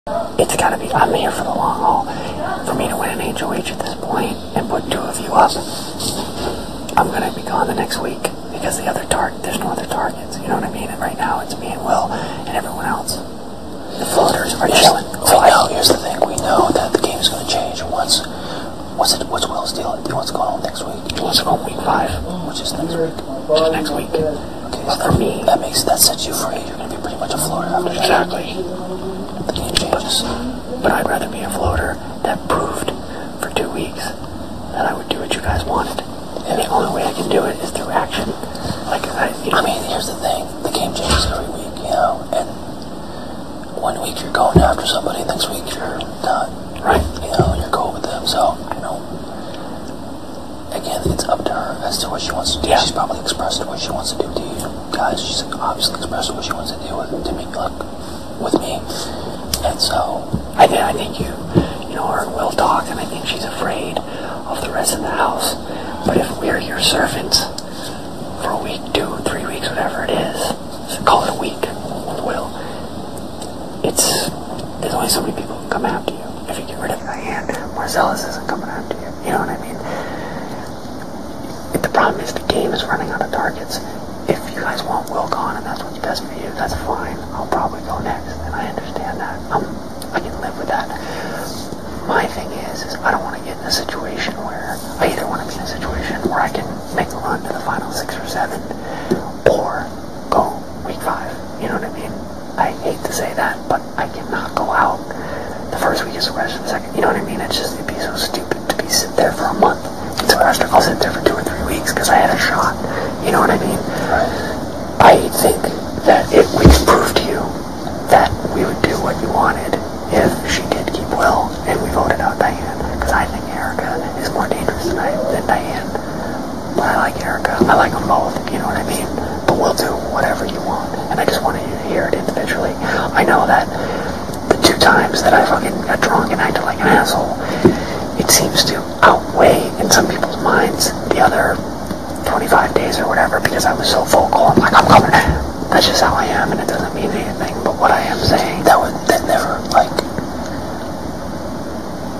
it's gotta be, I'm here for the long haul. For me to win an HOH at this point and put 2 of you up, I'm gonna be gone the next week because there's no other targets, you know what I mean? And right now it's me and Will and everyone else. The floaters are chilling. So here's the thing, we know that the game's gonna change once. What's Will's deal? He wants to go home next week. He wants to go week 5. Which is next week. Which is next week. Okay, but for me, that sets you free. You're gonna be pretty much a floater after that. Exactly. The game changes. But I'd rather be a floater that proved for 2 weeks that I would do what you guys wanted. And the only way I can do it is through action. I mean, here's the thing. The game changes every week, you know, and 1 week you're going after somebody, next week you're not. Right. You know, you're cool with them, so, you know, again, it's up to her as to what she wants to do. Yeah. She's probably expressed what she wants to do to you guys. She's obviously expressed what she wants to do to me, like, with me. And so, I think you know, her and Will talk, and I think she's afraid of the rest of the house. But if we're your servants for a week, 2, 3 weeks, whatever it is, so call it a week with Will, there's only so many people who can come after you. If you get rid of Diane, Marcellus isn't coming after you. You know what I mean? The problem is the game is running out of targets. If you guys want Will gone and that's what's best for you, that's fine. I'll probably go next, and I understand that. I can live with that. My thing is I don't want to get in a situation where I either want to be in a situation where I can make a run to the final 6 or 7, or go week 5. You know what I mean? I hate to say that, but I cannot go out the first week of sequester, the second. You know what I mean? It'd be so stupid to be sit there for a month. In sequester, I'll sit there for 2 or 3 weeks because I had a shot. You know what I mean? I think that if we could prove to you that we would do what you wanted if she did keep Will and we voted out Diane, because I think Erica is more dangerous than Diane. But I like Erica. I like them both. You know what I mean? But we'll do whatever you want, and I just wanted you to hear it individually. I know that the 2 times that I fucking got drunk and acted like an asshole, it seems to outweigh in some people's minds the other 25 days or whatever, because I was so vocal. I'm like, I'm coming. That's just how I am, and it doesn't mean anything. But what I am saying, that never, like,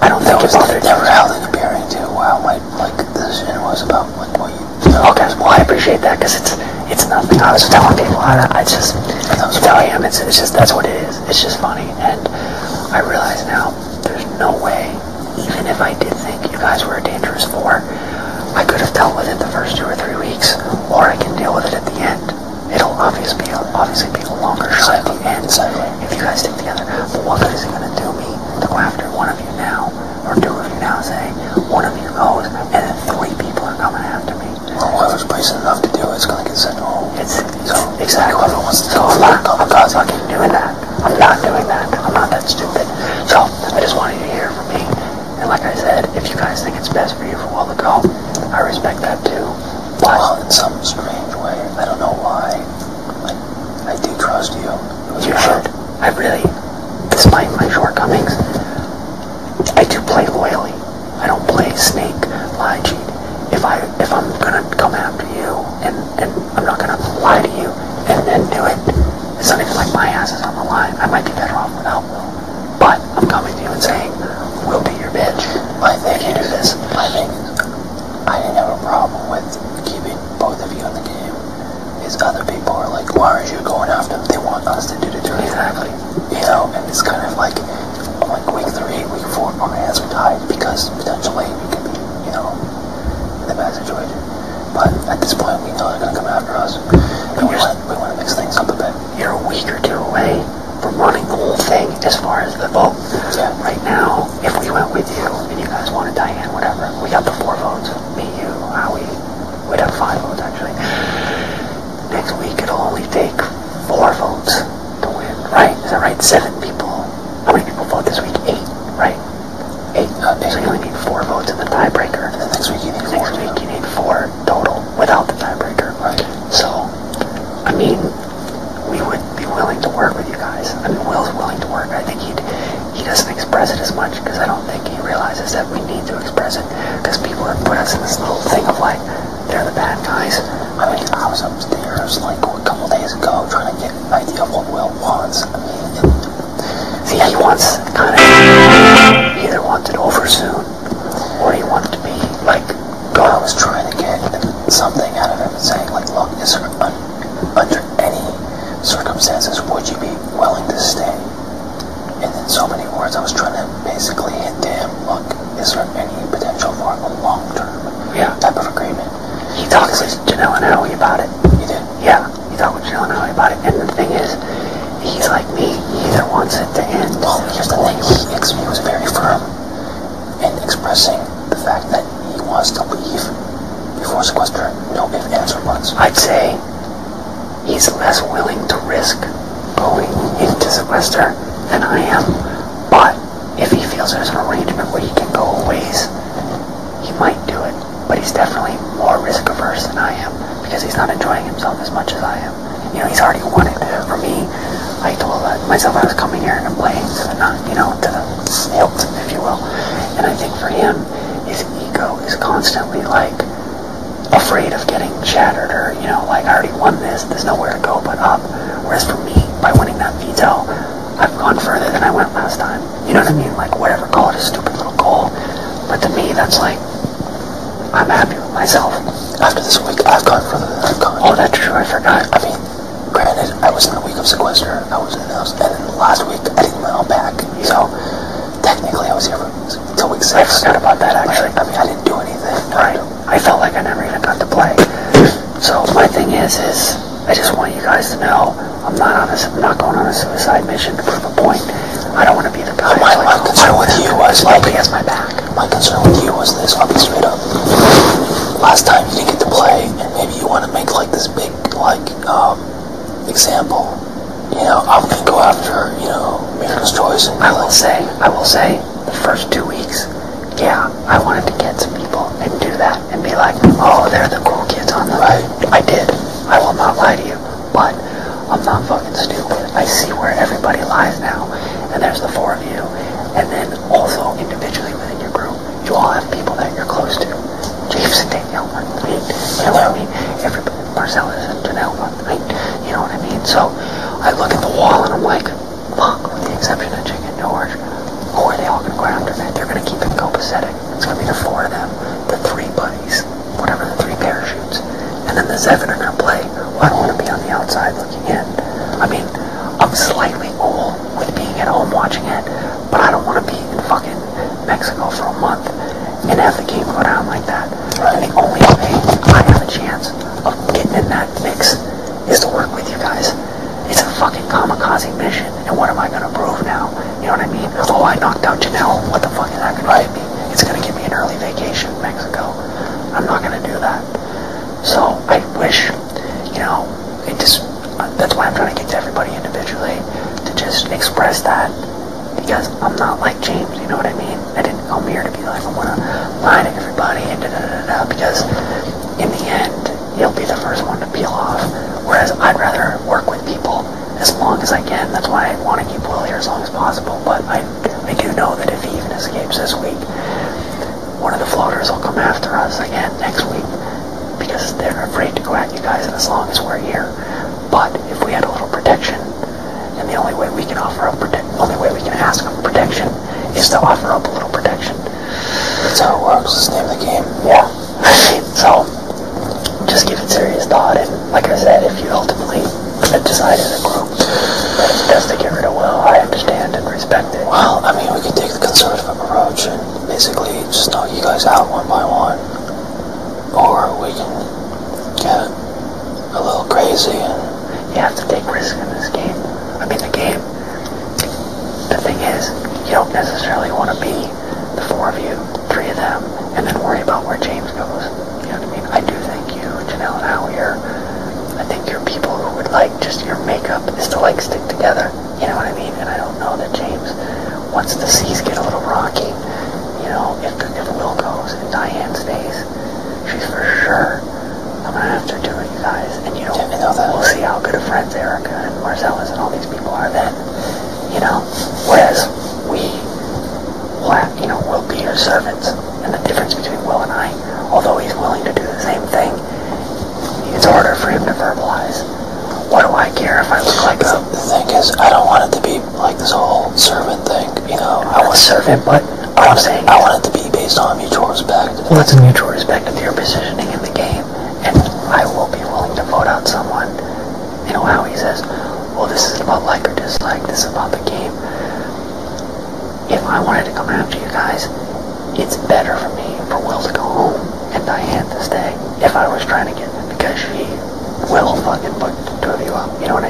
I don't think it bothered never held in comparing to how my, like, decision was about, like, what you know. Okay, well, I appreciate that, because it's nothing. I was telling people, it's how I am. It's just, that's what it is. It's just funny, and I realize now there's no way, even if I did think you guys were a dangerous 4, I could have dealt with it the first 2 or 3 weeks, or I can deal with it at the end. It'll obviously be a longer shot at the end if you guys stick together. But what good is it going to do me to go after one of you now, or 2 of you now, say, one of you goes, and then 3 people are coming after me? Well, whoever's bracing enough to do it is going to get sent home. Exactly. Whoever wants to I'm not fucking doing that. I'm not doing that. I'm not that stupid. So, I just wanted you to hear from me. And like I said, if you guys think it's best for you for Will to go, I respect that too. But well, in some strange way, I don't know why, I do trust you. You should. I really, despite my shortcomings, I do play loyally. I don't play snake, lie, cheat. If I'm gonna come after you, and I'm not gonna lie to you and then do it, it's not even like my ass is on the line. I might be better off without Will. But I'm coming to you and saying, We'll be your bitch. If you do this. My thing is, I didn't have a problem with keeping both of you in the game. Is other people are like, why aren't you going after them? They want us to do the dirty. Exactly. You know, and it's kind of like week 3, week 4, our hands are tied because potentially we could be, you know, in a bad situation. But at this point, we know they're going to come after us. And we want to mix things up a bit. You're a week or 2 away from running the whole thing as far as the vote. Yeah. Right now, if we went with you and you guys wanted Diane, whatever, we got the 4 votes. Me, you, Howie, we'd have 5 votes actually. Next week, it'll only take 4 votes to win, right? Is that right? 7 people. How many people vote this week? 8, right? 8. So you only need 4 votes in the tiebreaker. And then next week you need 4. Next week you need 4 total without the tiebreaker. Right. So, I mean, we would be willing to work with you guys. I mean, Will's willing to work. I think he doesn't express it as much because I don't think he realizes that we need to express it because people have put us in this little thing of like, they're the bad guys. I mean, I was upstairs like a couple days ago trying to get an idea of what Will wants. I mean, see, he wants wants it over soon, or he wants to be like. I was trying to get something out of him and saying, like, look, is there under any circumstances would you be willing to stay? And in so many words, I was trying to basically hint to him, look, is there any potential for a long-term type of agreement? He talked with Janelle and Howie about it. He did? Yeah, he talked with Janelle and Howie about it. And the thing is, he's like me. He either wants it to end. Well, here's the thing. He was very firm in expressing the fact that he wants to leave before sequester. No ifs, ands, or buts. I'd say he's less willing to risk going into sequester than I am. But if he feels there's an arrangement where he can go a ways, he might do it. But he's definitely more risk averse than I am because he's not enjoying himself as much as I am. You know, he's already won it. For me, I told myself I was coming here and playing to the, to the hilt, if you will. And I think for him, his ego is constantly like afraid of getting shattered, or like I already won this. There's nowhere to go but up. Whereas for me, by winning that veto, I've gone further than I went last time. You know what I mean? Like whatever, call it a stupid little goal. But to me, that's like I'm happy with myself. After this week, I've gone further than I've gone. Oh, that's true. I forgot. I mean, granted, I was in the week of sequester. I was in the house, and then last week I didn't mail back. So technically, I was here until week 6. I forgot about that actually. I mean, I didn't do anything. Right. I felt like I never even got to play. So my thing is I just want you guys to know I'm not going on a suicide mission to prove a point. I don't want to be the guy. My concern with you was like nobody has my back. My concern with you was this. I'll be straight up. Last time you didn't get to play, and maybe you want to make like this big example. I'm gonna go after Mira's Choice. And I will say, the first 2 weeks, yeah, I wanted to get some people and do that and be like, oh, they're the cool kids on the right. I did. I will not lie to you, but I'm not fucking stupid. I see where everybody lies now, and there's the 4 of you, and then also individually within your group, you all have people that you're close to. James and Danielle, you know what I mean? Everybody, Marcellus and Janelle, you know what I mean? So I look at the wall and I'm like, fuck, with the exception of Chick and George, who are they all going to go after that? They're going to keep it copacetic. It's going to be the 4 of them, the 3 buddies, whatever, the 3 parachutes, and then the 7 are going to play. Well, I don't want to be on the outside looking in. I mean, I'm slightly cool with being at home watching it, but I don't want to be in fucking Mexico for a month and have the game go down like that. And the only way I have a chance of getting in that mix is to work with you guys. It's a fucking kamikaze mission, and what am I going to prove now? You know what I mean? Oh, I knocked out Janelle. What the fuck is that going to give me? It's going to give me an early vacation in Mexico. I'm not going to do that. So I wish, that's why I'm trying to get to everybody individually to just express that, because I'm not like James, you know what I mean? I didn't come here to be like, I want to lie to everybody and da-da-da-da, because in the end, he'll be the first one to peel off, whereas I'd rather work with people as long as I can. That's why I want to keep Will here as long as possible, but I do know that if he even escapes this week, one of the floaters will come after us again next week, because they're afraid to go at you guys, and as long as we're here. But if we had a little protection, and the only way we can offer up only way we can ask them protection is to offer up a little protection. That's how it works. It's the name of the game. Yeah. So just give it serious thought, and like I said, if you ultimately decide as a group that it's best to get rid of Will, I understand and respect it. Well, I mean, we can take the conservative approach and basically just knock you guys out one by one, or we can get a little crazy and you have to take risks in this game. I mean, the thing is, you don't necessarily want to be the 4 of you, 3 of them, and then worry about where James goes. You know what I mean? I do think you, Janelle and Howie, I think you're people who would like, just your makeup is to like stick together. You know what I mean? And I don't know that James, once the seas get a little rocky, if Will goes and Diane stays, she's for sure coming after 2 of you guys. And we'll see how good of friends Erica and Marcellus and all these people are then. Whereas we'll be your servants. And the difference between Will and I, although he's willing to do the same thing, it's harder for him to verbalize. What do I care if I look like a... The thing is, I don't want it to be like this whole servant thing. you know, I want to serve him, but I want it to be based on mutual respect. Well, that's a mutual respect of your positioning in the game, and I will be willing to vote out someone, you know, how he says, well, this is about like or dislike, this is about the game. If I wanted to come after you guys, it's better for me for Will to go home and Diane to stay if I was trying to get, because she will fucking put two of you up, you know what I mean?